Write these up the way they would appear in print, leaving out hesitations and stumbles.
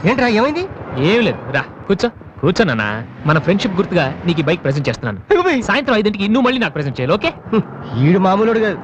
ఏంట్రా ఏమైంది? ఏం లేదు, రా కూర్చోనా. మన ఫ్రెండ్షిప్ గుర్తుగా నీకు ఈ బైక్ ప్రెజెంట్ చేస్తున్నాను. సాయంత్రం 5ంటికి నువ్వు మళ్ళీ నాకు ప్రెజెంట్ చేయాలి, ఓకే? ఈడు మామూలుడు కాదు.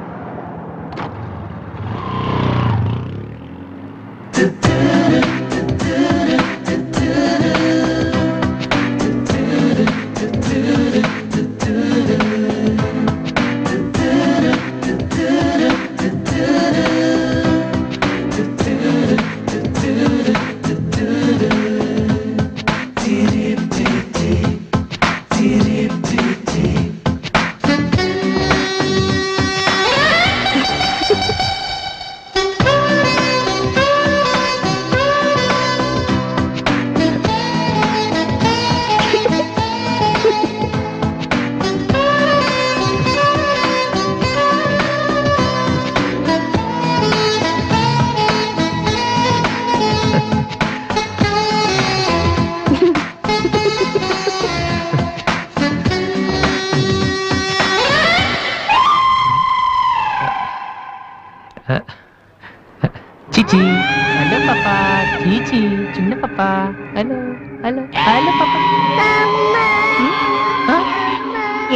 చీచి హలో పాపా, చీచి చిన్న పాపా, హలో హలో హలో పాపా.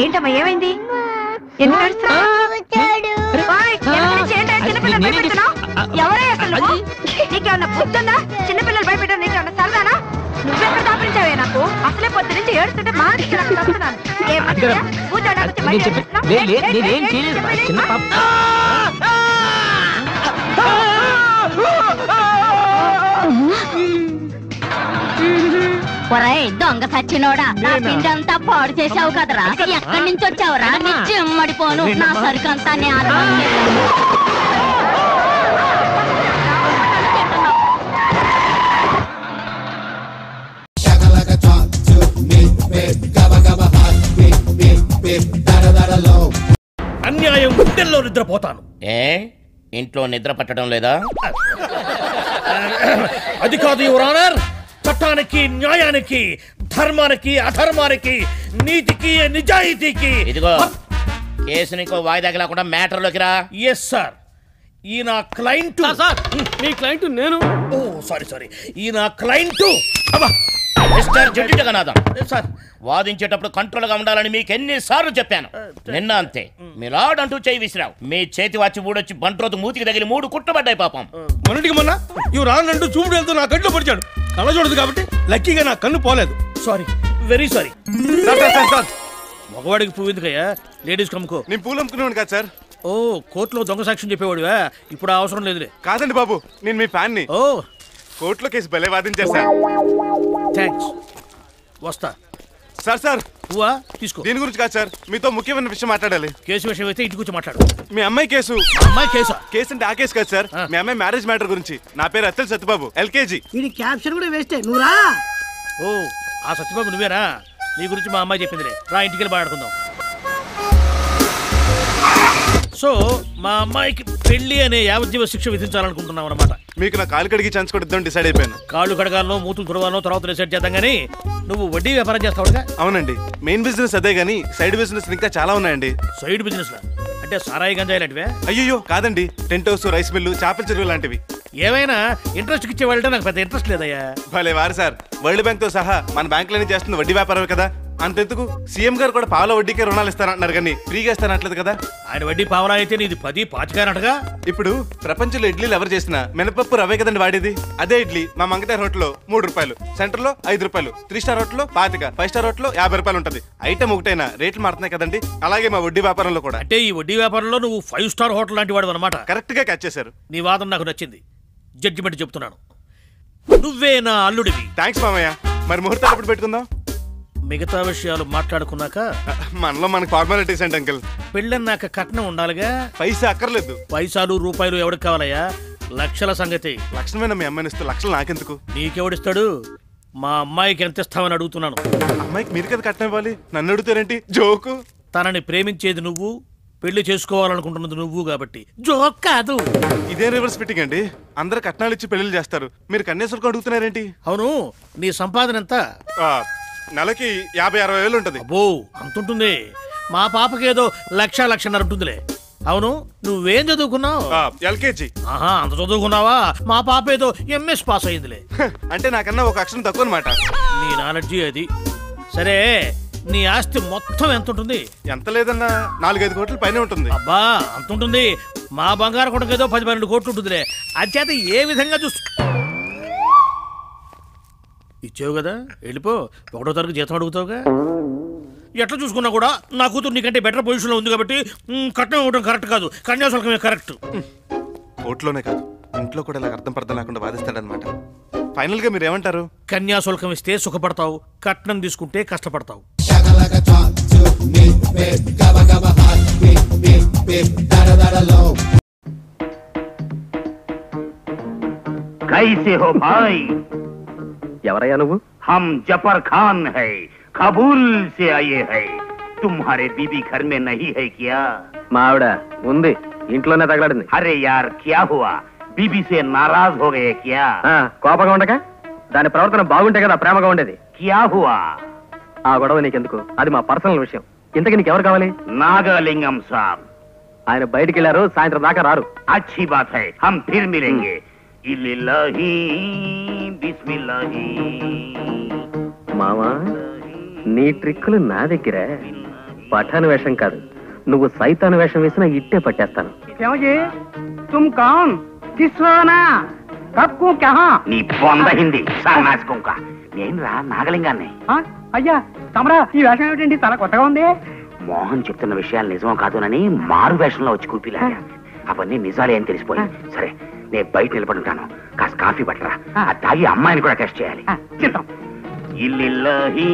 ఏంటమ్మా ఏమైంది? ఎవరే అసలు నీకేమన్నా పొద్దున్నా? చిన్నపిల్లలు భయపెట్టారు, నీకేమన్నా సరదానా? నువ్వెక్కడ దాపించావే నాకు? అసలే పొద్దు నుంచి ఏడుస్తుంటే చిన్న పాప. ఒరేయ్ దొంగ సచ్చినోడా, నా పిండంతా పాడు చేసావు కదరా. ఎక్కడి నుంచి వచ్చావురా? నీ చెమ్మడిపోను, నా సరుకంతా అన్యాయం గుండెల్లో నిద్రపోతాను. ఇంట్లో నిద్ర పట్టడం లేదా? అది కాదు యువర్ ఆనర్. చట్టానికి, న్యాయానికి, ధర్మానికి, అధర్మానికి, నీతికి, నిజాయితీకి. ఇదిగో కేసు నీకు వాయిదాకి లేకుండా మ్యాటర్లోకి రా. Yes sir. ఈ నా క్లయింట్. మీ క్లయింట్ నేను. Oh sorry. ఈ నా client mister judge Jagannatham sir, వాదించేటప్పుడు కంట్రోల్ గా ఉండాలని మీకు ఎన్నిసార్లు చెప్పాను. నిన్న అంతే, మీరు ఆడంటూ చేయి విసిరావు. మీ చేతి వచ్చి ఊడొచ్చి బంట్రోతు మూతికి తగిలి 3 కుట్టుబడ్డాయి పాపం. మొన్నటికి మొన్న ఇవి రానంటూ చూపుడు వెళ్తూ నా కళ్ళు పడిచాడు. కళ్ళ చూడదు కాబట్టి లక్కీగా నా కన్ను పోలేదు. Sorry, very sorry. మగవాడికి పువ్వు ఎందుకయ్యా, లేడీస్ కమ్ముకో. నేను పూలు అమ్ముకున్నాను కదా సార్. ఓ, కోర్టులో దొంగ సాక్ష్యం చెప్పేవాడువా? ఇప్పుడు అవసరం లేదులే. కాదండి బాబు, నేను మీ ఫ్యాన్ ని. ఓ, కోర్టులో కేసు భలే వాదించారు సార్. థ్యాంక్స్, వస్తా. సార్ పువ్వా తీసుకో. దీని గురించి కాదు సార్, మీతో ముఖ్యమైన విషయం మాట్లాడాలి. కేసు విషయం అయితే ఇంటి కూర్చో మాట్లాడు. మీ అమ్మాయి కేసు. అమ్మాయి కేసా? కేసు అంటే ఆ కేసు కాదు సార్, మీ అమ్మాయి మ్యారేజ్ మ్యాటర్ గురించి. నా పేరు అత్తల్ సత్యబాబు, LKG. ఇది క్యాప్షన్ కూడా వేస్టే, నువ్వు రా. ఓ, ఆ సత్యబాబు నువ్వేనా? నీ గురించి మా అమ్మాయి చెప్పిందిలే, రా ఇంటికి వెళ్ళి మాట్లాడుకుందాం. సో మా అమ్మాయికి పెళ్లి అనే యావజ్జీవ శిక్ష విధించాలనుకుంటున్నాం అన్నమాట. మీకు నా కాలు కడిగి ఛాన్స్ కూడా ఇద్దాం డిసైడ్ అయిపోయాను. కాళ్ళు కడగాలను, మూతులు తుడవాలను తర్వాత డిసైడ్ చేద్దాం. కానీ నువ్వు వడ్డీ వ్యాపారం చేస్తావుగా? అవునండి, మెయిన్ బిజినెస్ అదే గానీ సైడ్ బిజినెస్ ఇంకా చాలా ఉన్నాయండి. సైడ్ బిజినెస్ అంటే సారాయి గంజాయి లాంటివే? అయ్యో కాదండి, టెంట్ హౌస్, రైస్ మిల్లు, చేపల చెరువు లాంటివి. ఏమైనా ఇంట్రెస్ట్ ఇచ్చే వాళ్ళంటే నాకు పెద్ద ఇంట్రెస్ట్ లేదయ్యా. భలే వారు సార్, వరల్డ్ బ్యాంక్ తో సహా మన బ్యాంకులన్నీ చేస్తుంది వడ్డీ వ్యాపారమే కదా. అంతెందుకు సీఎం గారు కూడా పావుల వడ్డీకే రుణాలు ఇస్తానంటున్నారు కానీ ఫ్రీగా ఇస్తానట్లేదు కదా. ఆయన వడ్డీ పావలా అయితే నీది 10-25 ఇప్పుడు ప్రపంచంలో ఇడ్లీలు ఎవరు చేసినా మినపప్పు రవే కదండి వాడేది. అదే ఇడ్లీ మా మంగతారి హోటల్లో 3 రూపాయలు, సెంటర్ లో 5 రూపాయలు, 3 స్టార్ హోటల్లో 25, 5 స్టార్ హోటల్లో 50 రూపాయలు ఉంటుంది. ఐటమ్ ఒకటైనా రేట్లు మారుతున్నాయి కదండి. అలాగే మా వడ్డీ వ్యాపారంలో కూడా. అంటే ఈ వడ్డీ వ్యాపారంలో నువ్వు 5 స్టార్ హోటల్ లాంటి వాడు అనమాట. కరెక్ట్ గా క్యాచ్ చేశారు. నీ వాదన నాకు నచ్చింది, జడ్జిమెంట్ చెప్తున్నాను. నువ్వే నా అల్లుడివి. థ్యాంక్స్ మామయ్య. మరి ముహూర్తాలు ఎప్పుడు పెట్టుకుందాం? మిగతా విషయాలు మాట్లాడుకున్నాక. మనలో మనకి ఫార్మాలిటీస్ ఏంటి అంకల్? పెళ్ళన్నాక కట్నం ఉండాలిగా. పైసా అక్కర్లేదు. పైసాలు రూపాయలు ఎవరికి కావాలయ్యా? లక్షల సంగతి. లక్షణమైన మీ అమ్మాయిని ఇస్తే లక్షలు నాకెందుకు? నీకెవడిస్తాడు? మా అమ్మాయికి ఎంత ఇస్తామని అడుగుతున్నాను. అమ్మాయికి మీరు కదా కట్నం ఇవ్వాలి, నన్ను అడుగుతారేంటి? జోకు. తనని ప్రేమించేది నువ్వు, పెళ్లి చేసుకోవాలనుకుంటున్నది నువ్వు కాబట్టి జోక్ కాదు. ఇదే రివర్స్ ఫిట్టింగ్ అండి. అందరు కట్నాలు ఇచ్చి పెళ్లి చేస్తారు, మీరు కన్యాశుల్కం అడుగుతున్నారేంటి? అవును, నీ సంపాదన ఎంత? నెలకి 50-60 వేలు ఉంటుంది. అబ్బో, అంతుంటుంది. మా పాపకి ఏదో 1-1.5 ఉంటుందిలే. అవును నువ్వేం చదువుకున్నావు? ఎల్కేజీ. ఆహా, అంత చదువుకున్నావా? మా పాప ఏదో ఎంఎస్ పాస్ అయిందిలే. అంటే నాకన్నా ఒక అక్షరం తక్కువ అనమాట. నీ నాలెడ్జి అది. సరే, నీ ఆస్తి మొత్తం ఎంత ఉంటుంది? ఎంత లేదన్నా 4-5 కోట్ల పైన ఉంటుంది. అబ్బా, అంత ఉంటుంది. మా బంగారు కొడుకు ఏదో 10-12 కోట్లు ఉంటుందిలే. అచేత ఏ విధంగా ఇచ్చావు కదా, వెళ్ళిపో. 1వ తరగతి జీతం అడుగుతావుగా. ఎట్లా చూసుకున్నా కూడా నా కూతురు నీకంటే బెటర్ పొజిషన్లో ఉంది కాబట్టి కట్నం ఇవ్వడం కరెక్ట్ కాదు, కన్యాశుల్కమే కరెక్ట్. కోర్టులోనే కాదు, ఇంట్లో కూడా ఇలా అర్థం పర్థం లేకుండా వాదిస్తాడనమాట. ఫైనల్ గా మీరు ఏమంటారు? కన్యాశుల్కం ఇస్తే సుఖపడతావు, కట్నం తీసుకుంటే కష్టపడతావు. कैसे हो भाई? ఎవరయ్యా నువ్వు? हम जफर खान है, काबुल से आए हैं. तुम्हारे बीबी घर में नहीं है क्या? మా ఆవిడ ఉంది, ఇంట్లోనే తగలడింది. अरे यार क्या हुआ? बीबी से नाराज हो गए क्या? కోపంగా ఉండక దాని ప్రవర్తన బాగుంటే కదా ప్రేమగా ఉండేది. क्या हुआ? ఆ గొడవ నీకెందుకు, అది మా పర్సనల్ విషయం. ఇంతకీ నీకెవరు కావాలి? नागलिंगम साहब. ఆయన బయటికి వెళ్ళారు, సాయంత్రం దాకా రారు. अच्छी बात है, हम फिर मिलेंगे. इल्लिल्लाही बिस्मिल्लाही. మామా, నీ ట్రిక్కులు నా దగ్గర. పఠాను వేషం కాదు, నువ్వు సైతాను వేషం వేసినా ఇట్టే పట్టేస్తాను. तुम कौन? किसना? कब को कहां? నీ బొంద హిందీ సన్నాసికుంక. నేను రా నాగలింగాన్ని. అయ్యా తమరా, ఈ వేషం ఏమిటండి, చాలా కొత్తగా ఉంది. మోహన్ చెప్తున్న విషయాలు నిజం కాదునని మారు వేషంలో వచ్చి కూపిలాగా అవన్నీ నిజాలే అని తెలిసిపోయి. సరే, నేను బయట నిలబడుంటాను, కాస్త కాఫీ పట్టరా. అది తాగి అమ్మాయిని కూడా టెస్ట్ చేయాలి. చిత్తం. ఇల్లిల్లాహీ.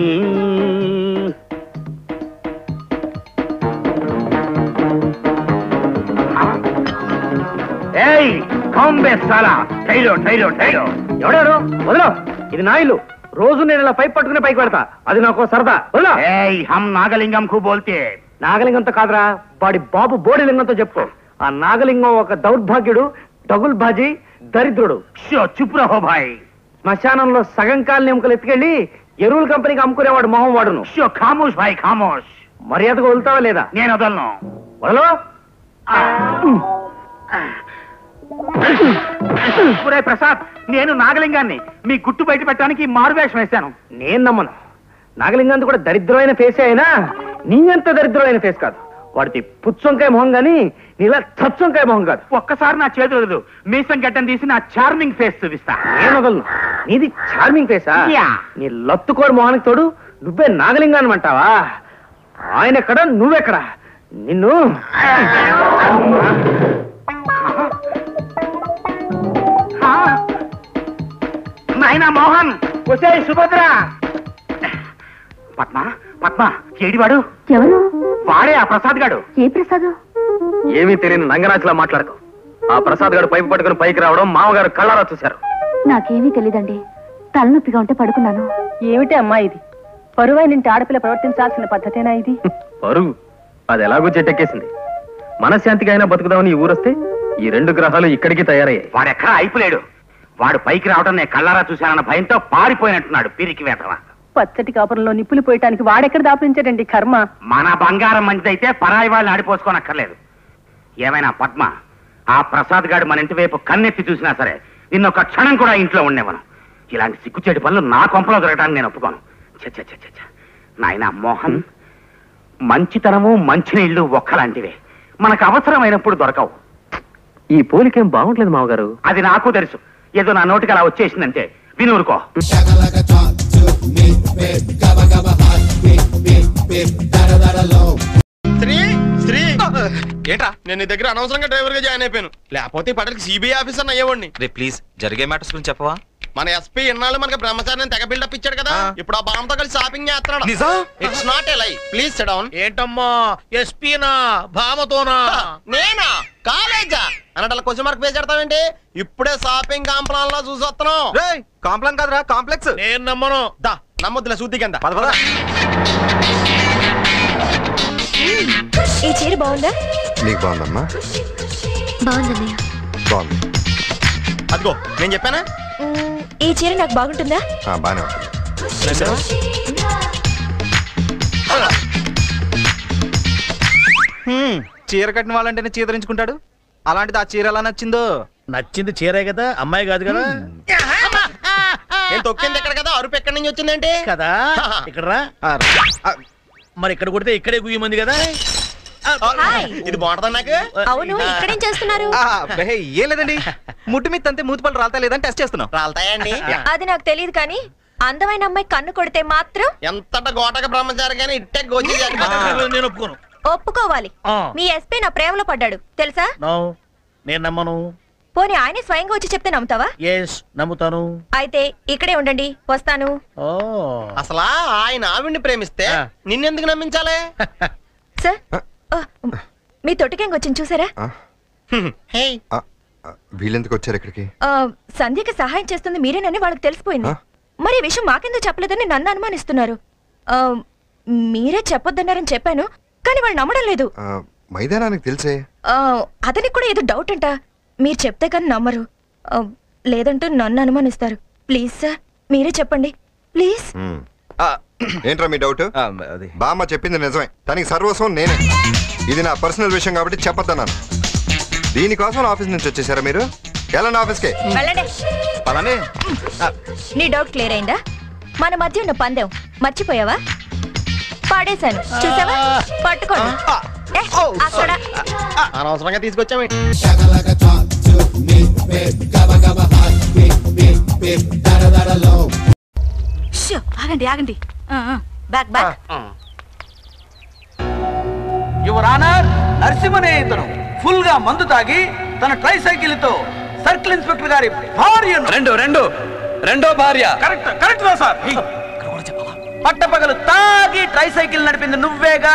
ఏయ్ కాంబే సాలా, టైలో టైలో టైలో. ఎవడారు? వదలో, ఇది నా ఇల్లు. రోజు నేను ఇలా పైప్ పట్టుకునే పైకి పెడతా, అది నాకు సరదా. వదలో. ఏయ్ హమ్ నాగలింగం కు బోల్తే. నాగలింగంతో కాదురా, వాడి బాబు బోడిలింగంతో చెప్పు. ఆ నాగలింగం ఒక దౌర్భాగ్యుడు, డగుల్ బాజీ, దరిద్రుడు. చుప్ రహో భాయ్. శ్మశానంలో సగం కాలని ఎముకలు ఎత్తుకెళ్ళి ఎరువుల కంపెనీకి అమ్ముకునేవాడు మొహం వాడును. ఖామోష్ భాయ్ ఖామోష్. మర్యాదగా వదులుతావా లేదా? నేను వదలను. వదలో. ప్రసాద్, నేను నాగలింగాన్ని మీ గుట్టు బయట పెట్టడానికి మారువేషం వేశాను. నేను నమ్మను. నాగలింగాన్ని కూడా దరిద్రమైన ఫేసే అయినా నీ అంత దరిద్రమైన ఫేస్ కాదు. వాడికి పుచ్చొంకాయ మొహం గాని నీలా చచ్చొంకాయ మొహం కాదు. ఒక్కసారి నా చేతులు వదలు, మీసం గడ్డం తీసి నా చార్మింగ్ ఫేస్ చూపిస్తా. నేను వదలను. నీది చార్మింగ్ ఫేసా? నీ లత్తుకోడు మొహానికి తోడు నువ్వే నాగలింగాన్ని అంటావా? ఆయన ఎక్కడ, నువ్వెక్కడ? నిన్ను నాయనా మోహన్, వచ్చే సుభద్ర. పద్మ పద్మ, ఏడివాడు? ఎవరు? వాడే ఆ ప్రసాద్ గాడు. ఏ ప్రసాద్? ఏమీ తెలియని నంగరాజులా మాట్లాడకు. ఆ ప్రసాద్ గారు పైపు పట్టుకుని పైకి రావడం మామగారు కళ్ళారా చూశారు. నాకేమీ తెలీదండి, తలనొప్పిగా ఉంటే పడుకున్నాను. ఏమిటి అమ్మా ఇది? పరువైనంటి ఆడపిల్ల ప్రవర్తించాల్సిన పద్ధతేనా ఇది? పరువు అది ఎలాగో చెట్టెక్కేసింది. మనశ్శాంతిగా అయినా బతుకుదామని ఈ ఊరొస్తే ఈ 2 గ్రహాలు ఇక్కడికి తయారయ్యాయి. వాడెక్కడా అయిపోలేడు. వాడు పైకి రావడం నేను కళ్ళారా చూశానన్న భయంతో పారిపోయినట్టున్నాడు పిరికి వేతవా. పచ్చటి కాపురంలో నిప్పులు పోయటానికి వాడెక్కడ దాపించాడండి కర్మ. మన బంగారం మంచిదైతే పరాయి వాళ్ళని ఆడిపోసుకోనక్కర్లేదు. ఏమైనా పద్మ, ఆ ప్రసాద్ గారు మన ఇంటి వైపు కన్నెత్తి చూసినా సరే నిన్నొక క్షణం కూడా ఇంట్లో ఉండేవను. ఇలాంటి సిగ్గుచేటి పనులు నా కొంపలో జరగడానికి నేను ఒప్పుకోను. చచ్చ నాయనా మోహన్, మంచితనము మంచినీళ్లు ఒక్కలాంటివే. మనకు అవసరమైనప్పుడు దొరకవు. ఈ పోలికేం బాగుంటలేదు మామగారు. అది నాకు తెలుసు. ఏదో నా నోటికి అలా వచ్చేసిందంటే వినూరుకో. ఏంటా, నేను నీ దగ్గర అనవసరంగా డ్రైవర్ గా జాయిన్ అయిపోయాను. లేకపోతే ఇప్పటికి సిబిఐ ఆఫీసర్ అయ్యేవాడిని. రే ప్లీజ్, జరిగే మ్యాటర్స్ గురించి చెప్పవా? మన ఎస్పీ ఎన్నాళ్ళు మనకి బ్రహ్మచారిని తెగ బిల్డప్ ఇచ్చాడు కదా, ఇప్పుడు ఆ బామ్మతో కలిసి షాపింగ్ చేస్తున్నాడు. నిజం? ఇట్స్ నాట్ ఏ లై. Please SIT down. ఏంటమ్మా, ఎస్పీనా భామతోనా? నేనా? కాలేజా అన్నట్టు క్వశ్చన్ మార్క్ పేజ్ పెడతావేంటి? ఇప్పుడే షాపింగ్ కాంప్లాన్ లో చూసి వస్తున్నాం. కాంప్లాన్ కాదురా, కాంప్లెక్స్. నేను నమ్మను. దా నమ్మొద్దులే, శుద్ధికి పద పద. ఈ చీర బాగుందా? నీకు బాగుందమ్మా? బాగుందన్నయ్య. బాగుంది. అదిగో నేను చెప్పానా? ఈ చీర నాకు బాగుంటుందా? బానే ఉంటుంది. చీర కట్టిన వాళ్ళంటేనే చీదరించుకుంటాడు, అలాంటిది ఆ చీర ఎలా నచ్చిందో. నచ్చింది చీరే కదా, అమ్మాయి కాదు కదా. నేను తొక్కింది ఎక్కడ కదా, అరుపు ఎక్కడి నుంచి వచ్చిందంటే కదా. ఇక్కడ రా. మరి ఇక్కడ కొడితే ఇక్కడే గుయ్యమంది కదా. ఇది బాగుంటుందా నాకు? అవును, ఇక్కడేం చేస్తున్నారు? ఏం లేదండి, ముట్టు మీద అంతే మూతిపళ్ళు రాలతా లేదని టెస్ట్ చేస్తున్నాం. రాలతాయండి? అది నాకు తెలియదు కానీ అందమైన అమ్మాయి కన్ను కొడితే మాత్రం ఎంతట గోటక బ్రహ్మచారి కానీ ఇట్టే గోచి నేను ఒప్పుకోను. ఒప్పుకోవాలి. మీ ఎస్పీ నా ప్రేమలో పడ్డాడు తెలుసా? నేను నమ్మను. పోనీ ఆయనే స్వయంగా వచ్చి చెప్తే నమ్ముతావా? నమ్ముతాను. అయితే ఇక్కడే ఉండండి, వస్తాను. అసలా ఆయన ఆవిడ్ని ప్రేమిస్తే నిన్నెందుకు నమ్మించాలి? సార్, మీ తొట్టికేంగ్ వచ్చింది చూసారా? వీళ్ళెందుకు వచ్చారు ఇక్కడికి? సంధ్యకి సహాయం చేస్తుంది మీరేనని వాళ్ళకి తెలిసిపోయింది. మరి ఈ విషయం మాకెందుకు చెప్పలేదని నన్ను అనుమానిస్తున్నారు. మీరే చెప్పొద్దన్నారని చెప్పాను, కానీ వాళ్ళు నమ్మడం లేదు. మైదానానికి తెలిసే. అతనికి కూడా ఏదో డౌట్ అంట. మీరు చెప్తే కానీ నమ్మరు, లేదంటూ నన్ను అనుమానిస్తారు. ప్లీజ్ సార్, మీరే చెప్పండి ప్లీజ్. ఏంట్రా మీ డౌట్? బామ్మ చెప్పింది నిజమే, తనకి సర్వస్వం నేనే. ఇది నా పర్సనల్ విషయం కాబట్టి చెప్పొద్దన్నాను. దీనికోసం ఆఫీస్ నుంచి వచ్చేసారా మీరు? వెళ్ళండి ఆఫీస్కే. నీ డౌట్ క్లియర్ అయిందా? మన మధ్య ఉన్న పందెం మర్చిపోయావా? పాడేశాను చూసావా? పట్టుకోండి. అక్కడ అనవసరంగా తీసుకొచ్చామే. ఆగండి ఆగండి, బ్యాక్ బ్యాక్. యువర్ ఆనర్, నరసింహనే ఇతను ఫుల్ గా మందు తాగి తన ట్రై సైకిల్ తో సర్కిల్ ఇన్స్పెక్టర్ గారి భార్యను రెండో భార్య. Correct correct sir. పట్టపగలు తాగి ట్రై సైకిల్ నడిపింది నువ్వేగా?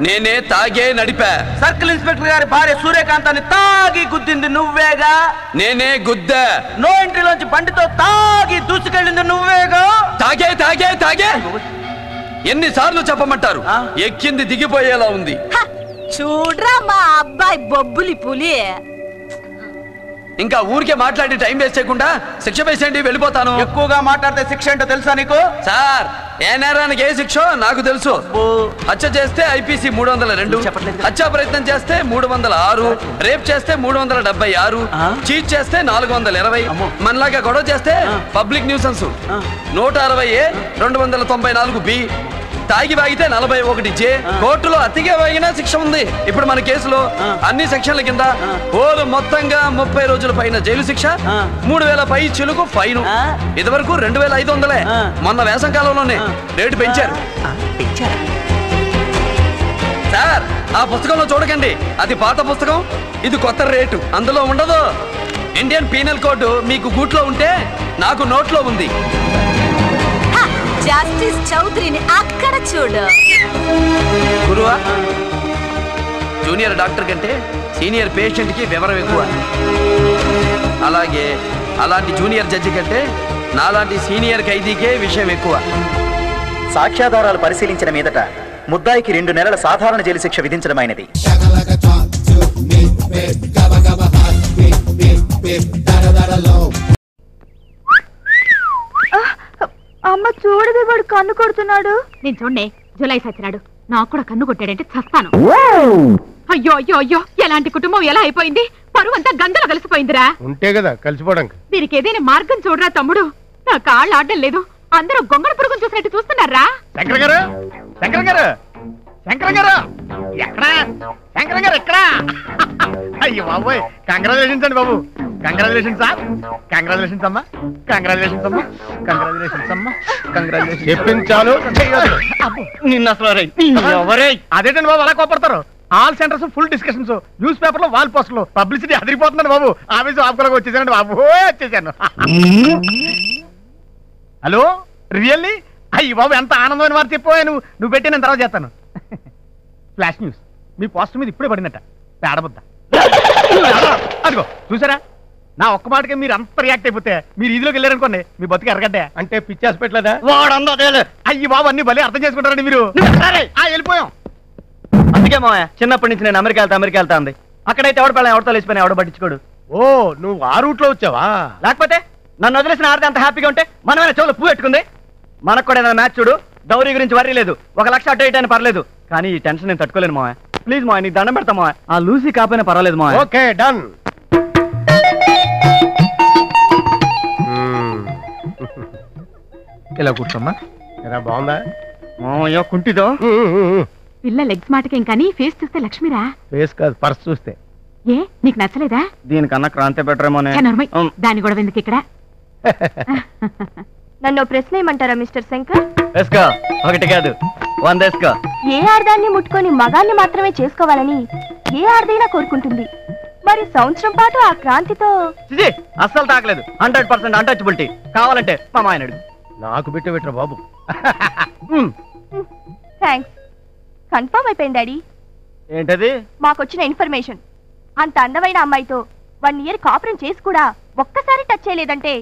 నేనే తాగే నడిపా. సర్కిల్ ఇన్స్పెక్టర్ గారి భార్య సూర్యకాంతాన్ని తాగి గుద్దింది నువ్వేగా? నేనే గుద్దా. నో ఎంట్రీలోంచి బండితో తాగి దూసుకెళ్ళింది నువ్వేగా? తాగే తాగే తాగే ఎన్నిసార్లు చెప్పమంటారు? ఎక్కింది దిగిపోయేలా ఉంది. చూడ్రా మా అబ్బాయి బొబ్బులి పులి. ఇంకా ఊరికే మాట్లాడి టైం వేస్ట్ చేయకుండా శిక్ష వేసేయండి, వెళ్ళిపోతాను. ఎక్కువగా మాట్లాడితే శిక్ష ఏంటో తెలుసా నీకు? సార్, ఏ నేరానికి ఏ శిక్షో నాకు తెలుసు. హత్య చేస్తే ఐపీసీ 302, హత్యా ప్రయత్నం చేస్తే 306, రేప్ చేస్తే 376, చీట్ చేస్తే 420, మనలాగా గొడవ చేస్తే పబ్లిక్ న్యూసెన్స్ 160A, 294B, తాగి వాగితే 41J, కోర్టులో అతిగా వాగినా శిక్ష ఉంది. ఇప్పుడు మన కేసులో అన్ని సెక్షన్ల కింద ఓలు మొత్తంగా 30 రోజుల పైన జైలు శిక్ష, 3000 పై చిలుకు ఫైన్. ఇదివరకు 2500. మొన్న వేసం కాలంలోనే రేటు పెంచారు. సార్, ఆ పుస్తకంలో చూడకండి, అది పాత పుస్తకం, ఇది కొత్త రేటు. అందులో ఉండదు. ఇండియన్ పీనల్ కోడ్ మీకు గూట్లో ఉంటే నాకు నోట్లో ఉంది. జస్టిస్ చౌదరిని అక్కడ చూడు. గురువా, జూనియర్ డాక్టర్ కంటే సీనియర్ పేషెంట్ కి వివరం ఎక్కువ. అలాగే అలాంటి జూనియర్ జడ్జి కంటే నాలాంటి సీనియర్ ఖైదీకే విషయం ఎక్కువ. సాక్ష్యాధారాలు పరిశీలించిన మీదట ముద్దాయికి 2 నెలల సాధారణ జైలు శిక్ష విధించడమైనది. అమ్మ చూడవే, వాడు కన్ను కొడుతున్నాడు. నేను చూడండి, జులై సచ్చినాడు. నాకు కూడా కన్ను కొట్టాడంటే చస్తాను. అయ్యో అయ్యో అయ్యో, ఎలాంటి కుటుంబం ఎలా అయిపోయింది? పరువు అంతా గంగలో కలిసిపోయిందిరా. ఉంటే కదా కలిసిపోవడానికి. దీనికి ఏదైనా మార్గం చూడరా తమ్ముడు. నా కాళ్ళు ఆడడం లేదు, అందరూ గొంగళ పురుగును చూసినట్టు చూస్తున్నారా? శంకర్ గారు, శంకర్ గారు, శంకర్ గారు ఎక్కడా? శంకర్ గారు ఎక్కడా? అయ్యో బాబోయ్, కంగ్రాచులేషన్స్ అండి బాబు. కంగ్రాచులేషన్స్ సార్, కంగ్రాచులేషన్స్ అమ్మా, కంగ్రాచులేషన్స్ అమ్మా, కంగ్రాచులేషన్స్ అమ్మా, కంగ్రాచులేషన్. చెప్పించాలు నిన్న అసలు ఎవరే అదేంటండి బాబు అలా కోపడతారు? All centres full discussions, news paper లో వాల్ పోస్టులు, పబ్లిసిటీ అదిరిపోతుందండి బాబు. ఆఫీసు ఆపుకోలేక వచ్చేసానండి బాబు, వచ్చేసాను. Hello, really? అయ్యి బాబు, ఎంత ఆనందమైన వారు చెప్పావు. నువ్వు పెట్టి నేను తర్వాత చేస్తాను. ఫ్లాష్ న్యూస్, మీ పోస్టర్ మీద ఇప్పుడే పడిందట. పేడబుద్ద అదిగో చూసారా? నా ఒక్క మాటకే మీరు అంత రియాక్ట్ అయిపోతే మీరు ఇదిలోకి వెళ్ళారనుకోండి, మీ బతుకు ఎరగడ్డే. అంటే పిచ్చేసి పెట్టలేదా? అయ్యి బాబు, అన్ని భలే అర్థం చేసుకుంటారండి మీరు. వెళ్ళిపోయాం. అందుకే మావయ్య చిన్నప్పటి నుంచి నేను అమెరికా వెళ్తా ఉంది. అక్కడైతే ఎవడ పిల్లలు ఎవరితో లేచిపోయినా ఎవడ పట్టించుకోడు. ఓ, నువ్వు ఆ రూట్ లో వచ్చావా? లేకపోతే నన్ను వదిలేసిన ఆడితే అంత హ్యాపీగా ఉంటే మనమైనా చెవులు పువ్వు పెట్టుకుంది. మనకు కూడా ఏదైనా మ్యాచ్ చూడు, డౌరీ గురించి వర్రీ లేదు. 1 లక్ష అటు ఇటు అని పర్లేదు, కానీ ఈ టెన్షన్ నేను తట్టుకోలేను మావయ్య. ప్లీజ్ మా నీకు దండం పెడతామా ఆ లూసీ కాపోయినా పర్వాలేదు మా ఓకే డన్. ఇలా కూర్చోమ్మా. ఎలా బాగుందా మామయ్య కుంటిదో? పిల్ల లెగ్స్ మాటకేం కానీ ఫేస్ చూస్తే లక్ష్మిరా. ఫేస్ కాదు, పర్స్ చూస్తే. ఏ నీకు నచ్చలేదా? దీనికన్నా క్రాంతి బెటరేమోనే. దాని గొడవ ఎందుకు ఇక్కడ? నన్ను ప్రశ్న ఏమంటారా మిస్టర్ శంకర్? వేసుకో, ఒకటి కాదు 100 వేసుకో. ఏ ఆర్దాన్ని ముట్టుకొని మగాన్ని మాత్రమే చేసుకోవాలని ఏ ఆర్దైనా కోరుకుంటుంది. మరి సంవత్సరం పాటు ఆ క్రాంతితో అస్సలు తాకలేదు. 100% అన్టచబిలిటీ. కావాలంటే మా మాయన అడుగు. నాకు పెట్టరా బాబు. థ్యాంక్స్. కన్ఫర్మ్ అయిపోయింది డాడీ. ఏంటది? మాకొచ్చిన ఇన్ఫర్మేషన్. అంత అందమైన అమ్మాయితో 1 ఇయర్ కాపురం చేసి కూడా ఒక్కసారి టచ్ చేయలేదంటే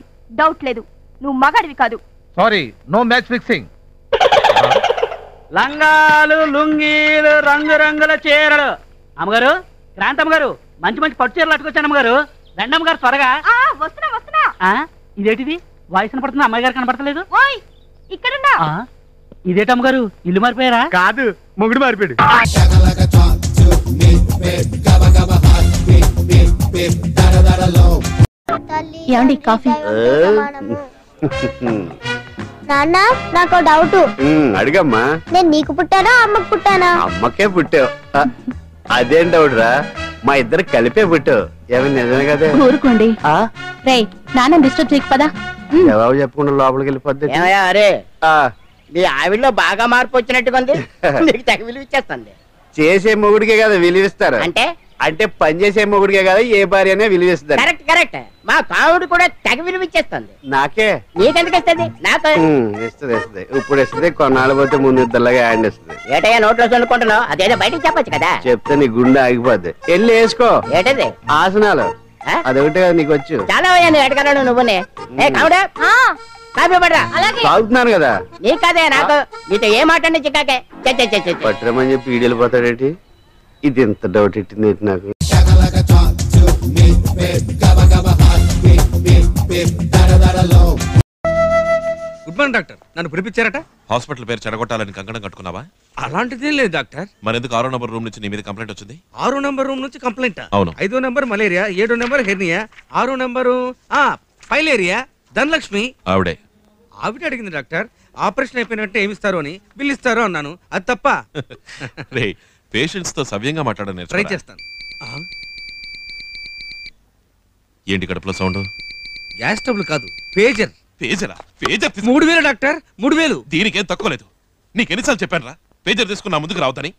డౌట్ లేదు, నువ్వు మగాడివి కాదు. Sorry, no match fixing. లంగాలు, లుంగీలు, రంగురంగుల చీరలు. అమ్మగారు, క్రాంతమ్మగారు, మంచి మంచి పట్టు చీరలు అట్టుకొచ్చాను అమ్మగారు. రండమ్మగారు త్వరగా. వస్తున్నా వస్తున్నా. ఇదేంటిది? వాయిస్ కనపడుతుంది, అమ్మాయి గారు కనపడతలేదు. ఇక్కడున్నా. ఇదేటమ్మగారు, ఇల్లు మారిపోయారా? కాదు, మొగుడు మారిపోయాడు. ఏమండి కాఫీ? నాన్న నాకు డౌట్. అడిగమ్మా. నేను నీకు పుట్టానా అమ్మకు పుట్టానా? అమ్మకే పుట్టావు. అదేం డౌట్ రా, మా ఇద్దరు కలిపే పుట్టావు. ఏమైనా నిజమే కదా? ఊరుకోండి. రే నాన్న డిస్టర్బ్ చేయకు పదా. జవాబు చెప్పకుండా లోపలికి వెళ్ళిపోద్ది. అరే నీ ఆవిడలో బాగా మార్పు వచ్చినట్టుగా ఉంది. నీకు తెగ విలువ ఇచ్చేస్తుంది. చేసే మొగుడికే కదా విలువిస్తారు. అంటే పని చేసే మొగుడికే కదా ఏ భార్య అనే విలువిస్తారు. Correct correct. మా కావుడు కూడా తెగ విలువ ఇచ్చేస్తుంది. నాకే? నీకెందుకు ఇస్తుంది? నాకు ఇస్తుంది ఇస్తుంది. ఇప్పుడు ఇస్తుంది, కొన్నాళ్ళు పోతే ముందు ఇద్దరులాగా హ్యాండ్ ఇస్తుంది. ఏటయ్యా నోట్లో చదువుకుంటున్నావు? అదేదో బయటకు చెప్పొచ్చు కదా. చెప్తే నీ గుండె ఆగిపోద్ది. వెళ్ళి వేసుకో. ఏంటది? ఆసనాలు. అదొకటి కదా నీకు వచ్చు. చాలా అయ్యాను ఎడగలను నువ్వునే. ఏ కావుడా కాఫీ పడరా. తాగుతున్నాను కదా. నీ కదే నాకు. నీతో ఏ మాట్లాడి చిక్కాకే. పట్టరమని చెప్పి ఈడు వెళ్ళిపోతాడేటి? ఇది ఎంత డౌట్ ఇట్టింది నాకు. Good morning doctor. నన్ను పిలిపించారట? హాస్పిటల్ పేరు చెడగొట్టాలని కంకణం కట్టుకున్నావా? అలాంటిదేం లేదు డాక్టర్. మరెందుకు 6వ నంబర్ రూమ్ నుంచి నీ మీద కంప్లైంట్ వచ్చింది? 6వ నంబర్ రూమ్ నుంచి కంప్లైంట్? అవును. 5వ నంబర్ మలేరియా, 7వ నంబర్ హెర్నియా, 6వ నంబరు ఫైలేరియా. ధనలక్ష్మి ఆవిడే. ఆవిడ అడిగింది డాక్టర్. ఆపరేషన్ అయిపోయినట్టే ఏమిస్తారు అని, బిల్ ఇస్తారు అన్నాను. అది తప్ప. రే, పేషెంట్స్ తో సవ్యంగా మాట్లాడనే ట్రై చేస్తాను. ఏంటి కడుపులో సౌండ్? గ్యాస్ ట్రబుల్ కాదు, పేజర్. పేజరా? Pager 3000 doctor, 3000. దీనికేం తక్కువ లేదు. నీకెన్నిసార్లు చెప్పాను రా పేజర్ తీసుకున్నా ముందుకు రావద్దని?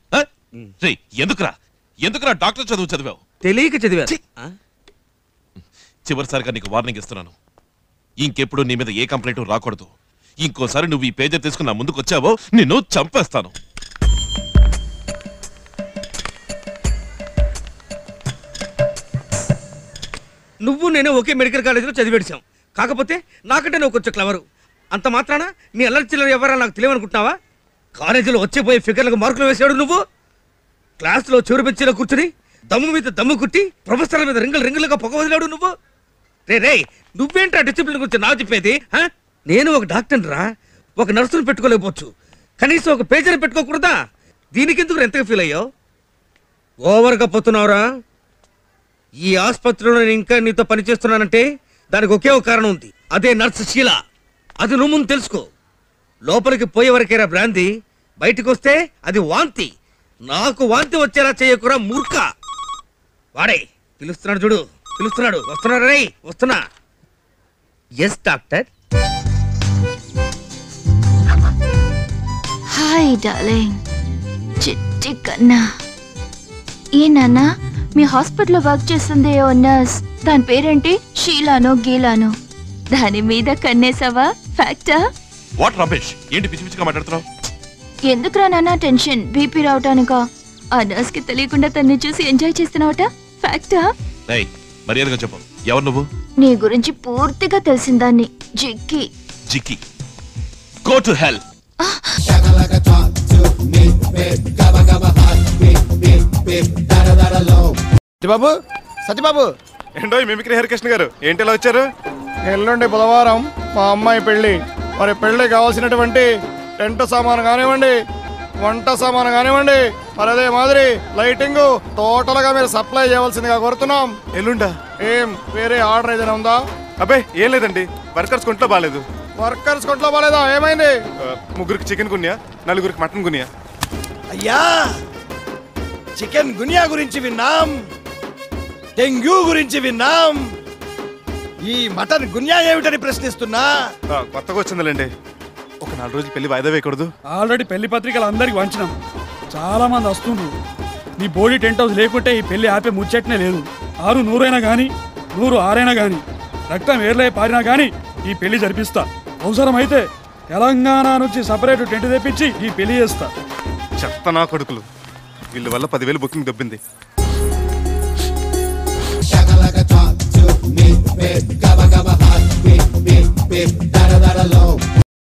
రే, ఎందుకురా డాక్టర్ చదువు చదివావు? తెలియక చదివా. చివరిసారిగా నీకు వార్నింగ్ ఇస్తున్నాను. ఇంకెప్పుడు నీ మీద ఏ కంప్లైంట్ రాకూడదు. ఇంకోసారి నువ్వు ఈ పేజర్ తీసుకున్నా ముందుకు వచ్చావో నిన్ను చంపేస్తాను. నువ్వు నేను ఒకే మెడికల్ కాలేజీలో చదివేసాం. కాకపోతే నాకంటే నువ్వు కొంచెం క్లవరు. అంత మాత్రాన నీ అల్లరి చిల్లర ఎవరా నాకు తెలియనుకుంటున్నావా? కాలేజీలో వచ్చేపోయే ఫిగర్లకు మార్కులు వేసాడు నువ్వు. క్లాసులో చివరి బెంచీలో కూర్చుని దమ్ము మీద దమ్ము కుట్టి ప్రొఫెసర్ల మీద రింగులుగా పొగ వదిలాడు నువ్వు. రే నువ్వేంట్రా డిసిప్లిన్ గురించి నాకు చెప్పేది? నేను ఒక డాక్టర్ రా, ఒక నర్సును పెట్టుకోలేకపోవచ్చు, కనీసం ఒక పేజర్ పెట్టుకోకూడదా? దీనికి ఎందుకు ఎంతగా ఫీల్ అయ్యావు? ఓవర్గా పోతున్నావురా. ఈ ఆసుపత్రిలో నేను ఇంకా నీతో పనిచేస్తున్నానంటే దానికి ఒకే ఒక కారణం ఉంది. అదే నర్సు శీల. అది నువ్వు ముందు తెలుసుకో. లోపలికి పోయే వరకేరా బ్రాంతి, బయటికి వస్తే అది వాంతి. నాకు వాంతి వచ్చేలా చేయకురా మూర్ఖ. వాడే పిలుస్తున్నాడు చూడు, పిలుస్తున్నాడు. వస్తున్నాడు రే, వస్తున్నా. Yes doctor. హాయ్ డార్లింగ్, చిట్టి కన్నా. ఏ నాన్న, మీ హాస్పిటల్లో వర్క్ చేస్తుంది ఓ నర్స్, దాని పేరేంటి? షీలానో గీలానో, దాని మీద కన్నేసావా? ఫ్యాక్టా? వాట్ రమేష్, ఏంటి పిచ్చి పిచ్చిగా మాట్లాడుతున్నావు? ఎందుకురా నాన్న టెన్షన్? బీపీ రావటానికా? ఆ నర్స్ కి తెలియకుండా తన్ని చూసి ఎంజాయ్ చేస్తున్నావట? ఫ్యాక్టా? ఏయ్, మర్యాదగా చెప్పు, ఎవరు నువ్వు? నీ గురించి పూర్తిగా తెలిసిందాన్ని. Jikki. Jikki? Go to hell. Satyababu, Satyababu. ఏంటో మిమిక్రీ హరికృష్ణ గారు, ఏంటి ఇలా వచ్చారు? ఎల్లుండి బుధవారం మా అమ్మాయి పెళ్లి. మరి పెళ్లి కావాల్సినటువంటి టెంట్ సామాను కానివ్వండి, వంట సామాను కానివ్వండి, మరి అదే మాదిరి లైటింగ్ టోటల్ గా మీరు సప్లై చేయవలసిందిగా కోరుతున్నాం. ఎల్లుండా? ఏం వేరే ఆర్డర్ ఏదైనా ఉందా? అబ్బే ఏం లేదండి, వర్కర్స్ కొంట్లో బాగాలేదు. వర్కర్స్ కొంట్లో బాగాలేదా? ఏమైంది? ముగ్గురికి చికెన్ గున్యా, నలుగురికి మటన్ గున్యా. అయ్యా, చికెన్ గునియా గురించి విన్నాం, డెంగ్యూ గురించి విన్నాం, ఈ మటన్ గున్యా ఏమిటని ప్రశ్నిస్తున్నా. కొత్తగా వచ్చిందండి, ఒక 4 రోజులు పెళ్లి వాయిదా వేయకూడదు? ఆల్రెడీ పెళ్లి పత్రికలు అందరికి వంచినాం, చాలా మంది వస్తుండ్రు. నీ బోడీ టెంట్ హౌస్ లేకుంటే ఈ పెళ్లి ఆపే ముచ్చట్నే లేదు. 6 100 గాని 100 6 గాని రక్తం ఏర్లే పారినా గాని ఈ పెళ్లి జరిపిస్తా. అవసరమైతే తెలంగాణ నుంచి సపరేట్ టెంట్ తెప్పించి ఈ పెళ్లి చేస్తా. చెత్త నా కొడుకులు, వీళ్ళ వల్ల 10,000 బుకింగ్ దొబ్బింది.